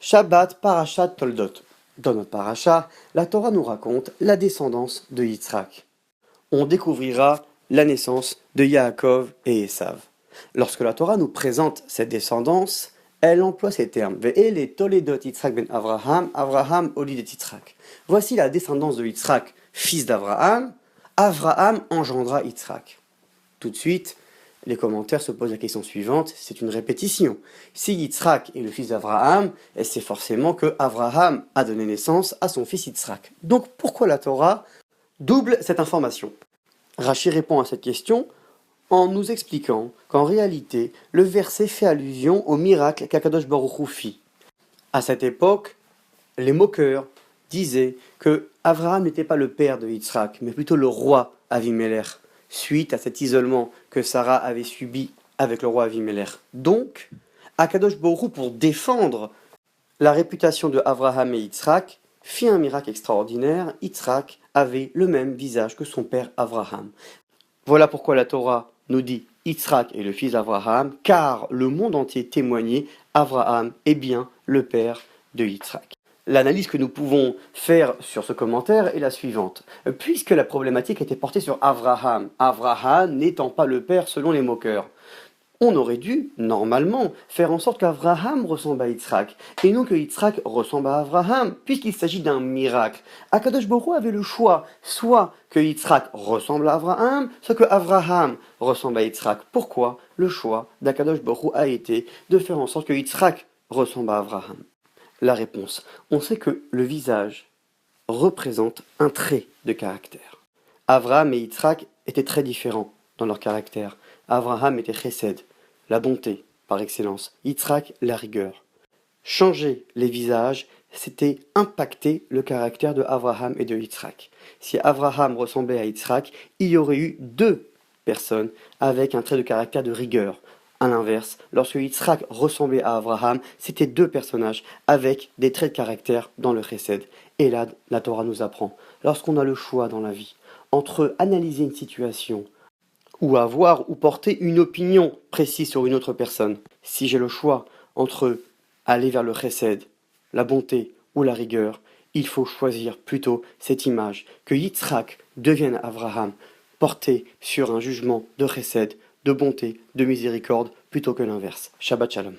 Shabbat Parashat Toldot. Dans notre paracha, la Torah nous raconte la descendance de Yitzhak. On découvrira la naissance de Yaakov et Esav. Lorsque la Torah nous présente cette descendance, elle emploie ces termes. Ve'ele Toledot Yitzhak ben Avraham, Avraham olidet Yitzhak. Voici la descendance de Yitzhak, fils d'Avraham. Avraham engendra Yitzhak. Tout de suite, les commentaires se posent la question suivante, c'est une répétition. Si Yitzhak est le fils d'Avraham, c'est forcément que Avraham a donné naissance à son fils Yitzhak. Donc pourquoi la Torah double cette information? Rachi répond à cette question en nous expliquant qu'en réalité, le verset fait allusion au miracle qu'Akadosh Baruch Hu fit. À cette époque, les moqueurs disaient que Avraham n'était pas le père de Yitzhak, mais plutôt le roi Avimelech, suite à cet isolement que Sarah avait subi avec le roi Avimelech. Donc, Akadosh Baruch Hu, pour défendre la réputation de Avraham et Yitzhak, fit un miracle extraordinaire. Yitzhak avait le même visage que son père Avraham. Voilà pourquoi la Torah nous dit Yitzhak est le fils d'Avraham, car le monde entier témoignait Avraham est bien le père de Yitzhak. L'analyse que nous pouvons faire sur ce commentaire est la suivante. Puisque la problématique était portée sur Avraham, Avraham n'étant pas le père selon les moqueurs, on aurait dû, normalement, faire en sorte qu'Avraham ressemble à Yitzhak, et non que Yitzhak ressemble à Avraham, puisqu'il s'agit d'un miracle. Akadosh Baruch Hu avait le choix, soit que Yitzhak ressemble à Avraham, soit que Avraham ressemble à Yitzhak. Pourquoi le choix d'Akadosh Baruch Hu a été de faire en sorte que Yitzhak ressemble à Avraham? La réponse, on sait que le visage représente un trait de caractère. Avraham et Yitzhak étaient très différents dans leur caractère. Avraham était chesed, la bonté par excellence. Yitzhak, la rigueur. Changer les visages, c'était impacter le caractère de Avraham et de Yitzhak. Si Avraham ressemblait à Yitzhak, il y aurait eu deux personnes avec un trait de caractère de rigueur. À l'inverse, lorsque Yitzhak ressemblait à Avraham, c'était deux personnages avec des traits de caractère dans le chesed. Et là, la Torah nous apprend, lorsqu'on a le choix dans la vie, entre analyser une situation, ou avoir ou porter une opinion précise sur une autre personne, si j'ai le choix entre aller vers le chesed, la bonté ou la rigueur, il faut choisir plutôt cette image, que Yitzhak devienne Avraham, porté sur un jugement de chesed, de bonté, de miséricorde, plutôt que l'inverse. Shabbat Shalom.